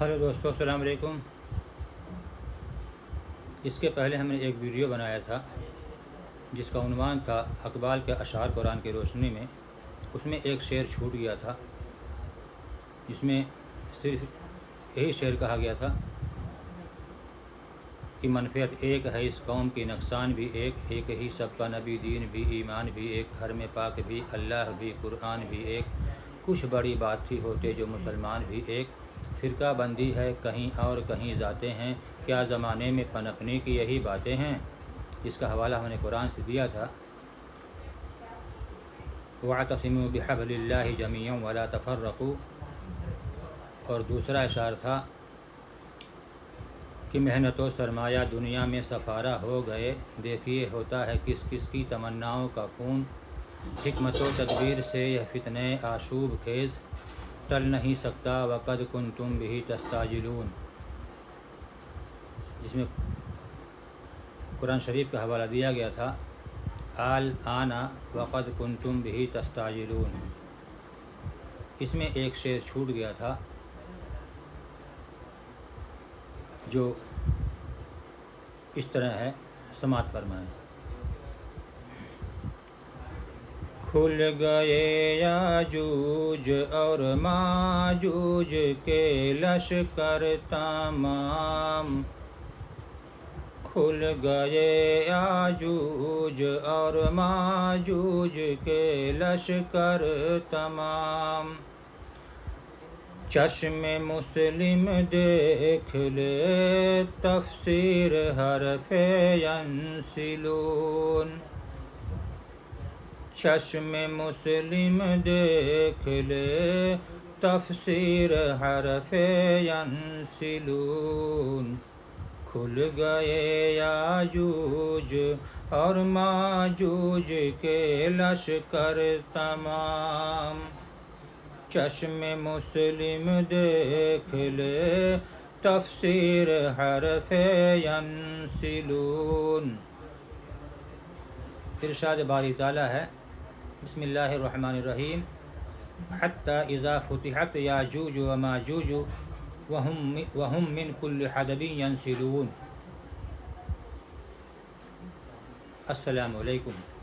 Hello دوستو، السلام علیکم۔ اس کے پہلے ہم نے ایک ویڈیو بنایا تھا جس کا عنوان تھا اقبال کے اشعار قرآن کی روشنی میں۔ اس میں ایک شعر چھوٹ گیا تھا جس میں صرف یہی شعر کہا گیا تھا کہ منفعت ایک ہے اس قوم کی، نقصان بھی ایک ہی سب کا، نبی دین بھی ایمان بھی ایک، حرم پاک بھی اللہ بھی قرآن بھی ایک، کچھ بڑی بات تھی ہوتے جو مسلمان بھی ایک، فرقہ بندی ہے کہیں اور کہیں ذاتیں ہیں، کیا زمانے میں پنپنے کی یہی باتیں ہیں۔ اس کا حوالہ ہم نے قرآن سے دیا تھا، وَاعْتَصِمُوا بِحَبْلِ اللَّهِ جَمِيعًا وَلَا تَفَرَّقُوا، اور دوسرا اشعار تھا کہ محنت و سرمایہ دنیا میں سفارہ ہو گئے، دیکھیے ہوتا ہے کس کس کی تمناؤں کا خون، حکمت و تدبیر سے یہ فتنہ آشوب خیز، ٹل نہیں سکتا وقد کنتم بہ تستعجلون، جس میں قرآن شریف کا حوالہ دیا گیا تھا، الآن وقد کنتم بہ تستعجلون۔ اس میں ایک شعر چھوٹ گیا تھا جو اس طرح ہے، سماعت فرمائیں۔ کھل گئے یاجوج اور ماجوج کے لشکر تمام، کھل گئے یاجوج اور ماجوج کے لشکر تمام، چشم مسلم دیکھ لے تفسیر حرف ینسلون، چشم مسلم دیکھ لے تفسیر حرف ینسلون، کھل گئے یاجوج اور ماجوج کے لشکر تمام، چشم مسلم دیکھ لے تفسیر حرف ینسلون۔ ارشاد باری تعالیٰ ہے، بسم اللہ الرحمن الرحیم، حتی اذا فتحت یاجوج و ماجوج وہم من کل حدب ینسلون۔ السلام علیکم۔